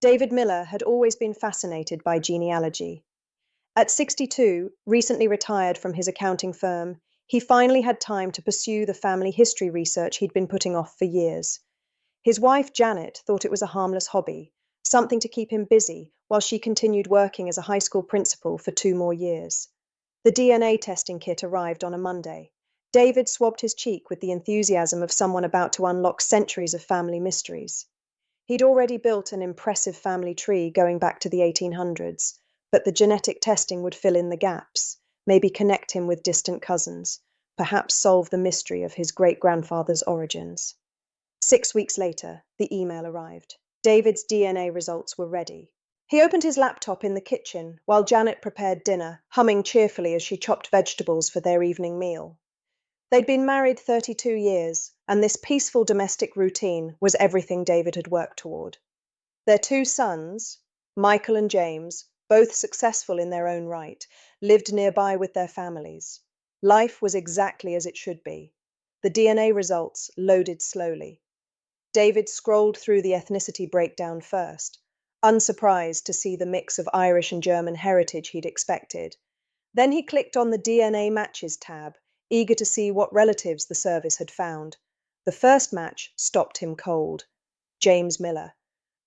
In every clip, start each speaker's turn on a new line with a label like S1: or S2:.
S1: David Miller had always been fascinated by genealogy. At 62, recently retired from his accounting firm, he finally had time to pursue the family history research he'd been putting off for years. His wife, Janet, thought it was a harmless hobby, something to keep him busy while she continued working as a high school principal for 2 more years. The DNA testing kit arrived on a Monday. David swabbed his cheek with the enthusiasm of someone about to unlock centuries of family mysteries. He'd already built an impressive family tree going back to the 1800s, but the genetic testing would fill in the gaps, maybe connect him with distant cousins, perhaps solve the mystery of his great-grandfather's origins. 6 weeks later, the email arrived. David's DNA results were ready. He opened his laptop in the kitchen while Janet prepared dinner, humming cheerfully as she chopped vegetables for their evening meal. They'd been married 32 years, and this peaceful domestic routine was everything David had worked toward. Their 2 sons, Michael and James, both successful in their own right, lived nearby with their families. Life was exactly as it should be. The DNA results loaded slowly. David scrolled through the ethnicity breakdown first, unsurprised to see the mix of Irish and German heritage he'd expected. Then he clicked on the DNA Matches tab, eager to see what relatives the service had found. The first match stopped him cold. James Miller.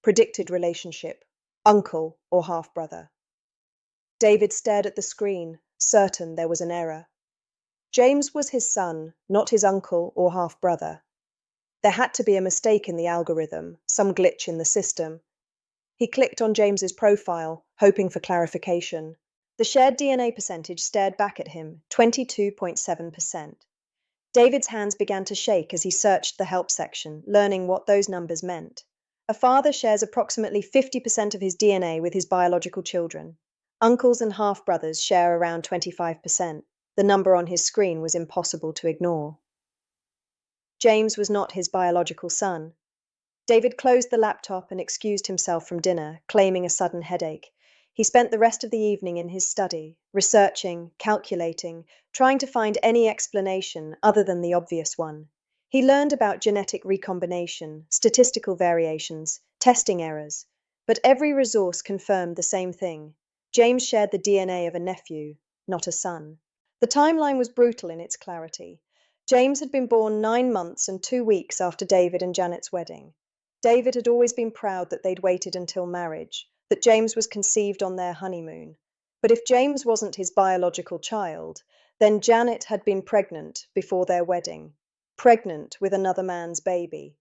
S1: Predicted relationship. Uncle or half-brother. David stared at the screen, certain there was an error. James was his son, not his uncle or half-brother. There had to be a mistake in the algorithm, some glitch in the system. He clicked on James's profile, hoping for clarification. The shared DNA percentage stared back at him, 22.7%. David's hands began to shake as he searched the help section, learning what those numbers meant. A father shares approximately 50% of his DNA with his biological children. Uncles and half-brothers share around 25%. The number on his screen was impossible to ignore. James was not his biological son. David closed the laptop and excused himself from dinner, claiming a sudden headache. He spent the rest of the evening in his study, researching, calculating, trying to find any explanation other than the obvious one. He learned about genetic recombination, statistical variations, testing errors, but every resource confirmed the same thing. James shared the DNA of a nephew, not a son. The timeline was brutal in its clarity. James had been born 9 months and 2 weeks after David and Janet's wedding. David had always been proud that they'd waited until marriage, that James was conceived on their honeymoon. But if James wasn't his biological child, then Janet had been pregnant before their wedding, pregnant with another man's baby.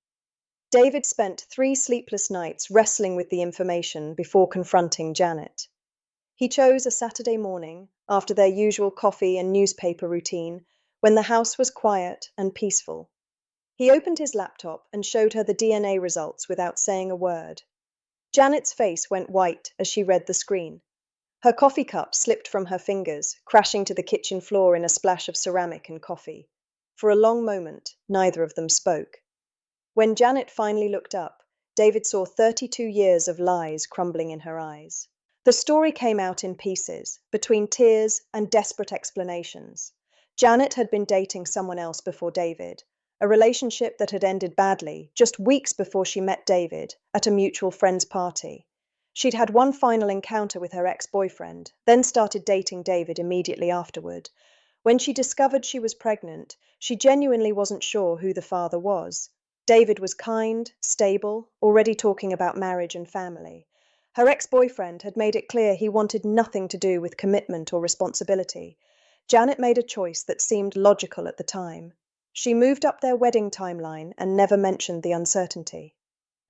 S1: David spent 3 sleepless nights wrestling with the information before confronting Janet. He chose a Saturday morning, after their usual coffee and newspaper routine, when the house was quiet and peaceful. He opened his laptop and showed her the DNA results without saying a word. Janet's face went white as she read the screen. Her coffee cup slipped from her fingers, crashing to the kitchen floor in a splash of ceramic and coffee. For a long moment, neither of them spoke. When Janet finally looked up, David saw 32 years of lies crumbling in her eyes. The story came out in pieces, between tears and desperate explanations. Janet had been dating someone else before David, a relationship that had ended badly just weeks before she met David at a mutual friend's party. She'd had one final encounter with her ex-boyfriend, then started dating David immediately afterward. When she discovered she was pregnant, she genuinely wasn't sure who the father was. David was kind, stable, already talking about marriage and family. Her ex-boyfriend had made it clear he wanted nothing to do with commitment or responsibility. Janet made a choice that seemed logical at the time. She moved up their wedding timeline and never mentioned the uncertainty.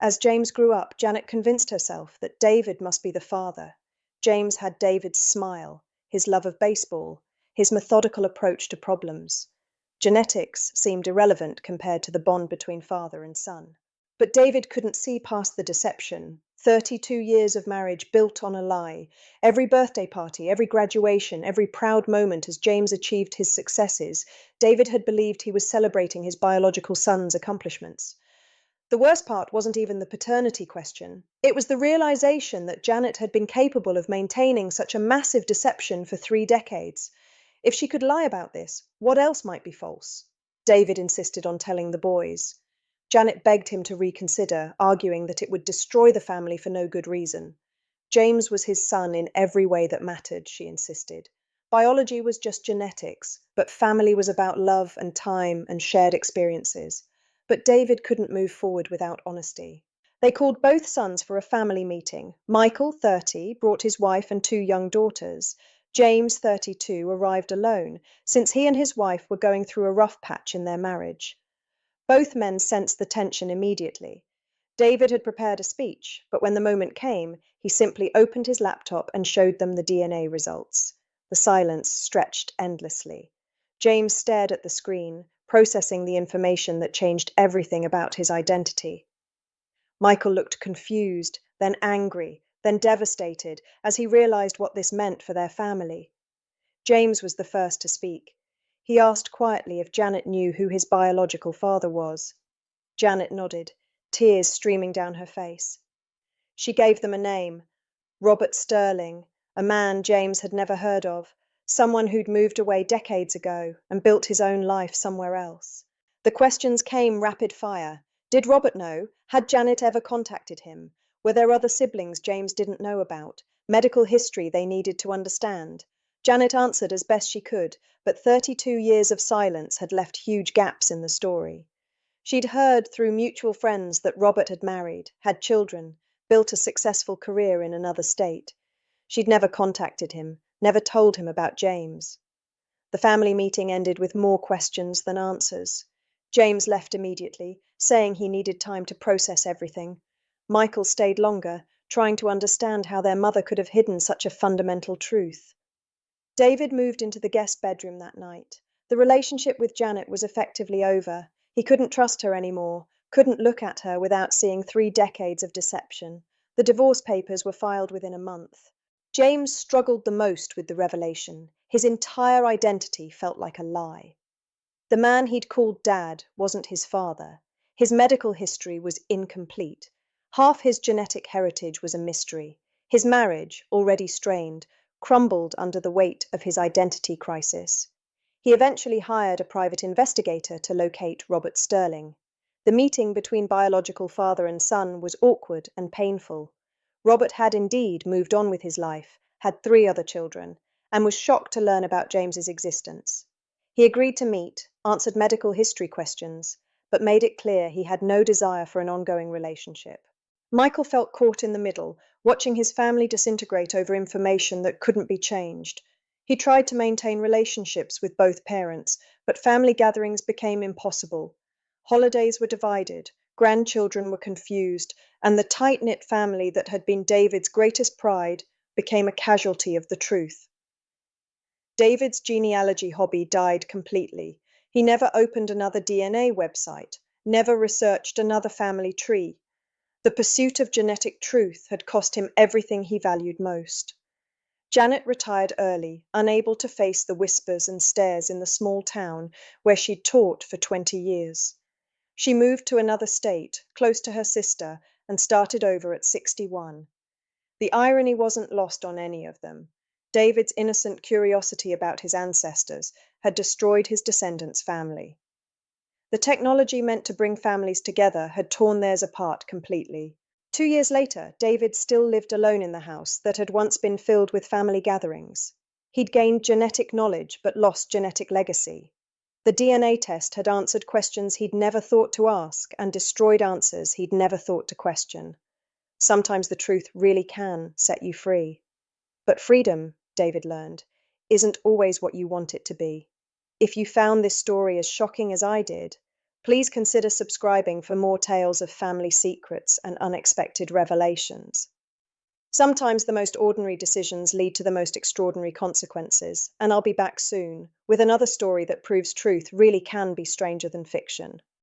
S1: As James grew up, Janet convinced herself that David must be the father. James had David's smile, his love of baseball, his methodical approach to problems. Genetics seemed irrelevant compared to the bond between father and son. But David couldn't see past the deception. 32 years of marriage built on a lie. Every birthday party, every graduation, every proud moment as James achieved his successes, David had believed he was celebrating his biological son's accomplishments. The worst part wasn't even the paternity question. It was the realization that Janet had been capable of maintaining such a massive deception for 3 decades. If she could lie about this, what else might be false? David insisted on telling the boys. Janet begged him to reconsider, arguing that it would destroy the family for no good reason. James was his son in every way that mattered, she insisted. Biology was just genetics, but family was about love and time and shared experiences. But David couldn't move forward without honesty. They called both sons for a family meeting. Michael, 30, brought his wife and two young daughters. James, 32, arrived alone, since he and his wife were going through a rough patch in their marriage. Both men sensed the tension immediately. David had prepared a speech, but when the moment came, he simply opened his laptop and showed them the DNA results. The silence stretched endlessly. James stared at the screen, processing the information that changed everything about his identity. Michael looked confused, then angry, then devastated as he realized what this meant for their family. James was the first to speak. He asked quietly if Janet knew who his biological father was. Janet nodded, tears streaming down her face. She gave them a name, Robert Sterling, a man James had never heard of, someone who'd moved away decades ago and built his own life somewhere else. The questions came rapid fire. Did Robert know? Had Janet ever contacted him? Were there other siblings James didn't know about? Medical history they needed to understand? Janet answered as best she could, but 32 years of silence had left huge gaps in the story. She'd heard through mutual friends that Robert had married, had children, built a successful career in another state. She'd never contacted him, never told him about James. The family meeting ended with more questions than answers. James left immediately, saying he needed time to process everything. Michael stayed longer, trying to understand how their mother could have hidden such a fundamental truth. David moved into the guest bedroom that night. The relationship with Janet was effectively over. He couldn't trust her anymore, couldn't look at her without seeing 3 decades of deception. The divorce papers were filed within a month. James struggled the most with the revelation. His entire identity felt like a lie. The man he'd called Dad wasn't his father. His medical history was incomplete. Half his genetic heritage was a mystery. His marriage, already strained, crumbled under the weight of his identity crisis. He eventually hired a private investigator to locate Robert Sterling. The meeting between biological father and son was awkward and painful. Robert had indeed moved on with his life, had 3 other children, and was shocked to learn about James's existence. He agreed to meet, answered medical history questions, but made it clear he had no desire for an ongoing relationship. Michael felt caught in the middle, watching his family disintegrate over information that couldn't be changed. He tried to maintain relationships with both parents, but family gatherings became impossible. Holidays were divided, grandchildren were confused, and the tight-knit family that had been David's greatest pride became a casualty of the truth. David's genealogy hobby died completely. He never opened another DNA website, never researched another family tree. The pursuit of genetic truth had cost him everything he valued most. Janet retired early, unable to face the whispers and stares in the small town where she'd taught for 20 years. She moved to another state, close to her sister, and started over at 61. The irony wasn't lost on any of them. David's innocent curiosity about his ancestors had destroyed his descendants' family. The technology meant to bring families together had torn theirs apart completely. 2 years later, David still lived alone in the house that had once been filled with family gatherings. He'd gained genetic knowledge but lost genetic legacy. The DNA test had answered questions he'd never thought to ask and destroyed answers he'd never thought to question. Sometimes the truth really can set you free. But freedom, David learned, isn't always what you want it to be. If you found this story as shocking as I did, please consider subscribing for more tales of family secrets and unexpected revelations. Sometimes the most ordinary decisions lead to the most extraordinary consequences, and I'll be back soon with another story that proves truth really can be stranger than fiction.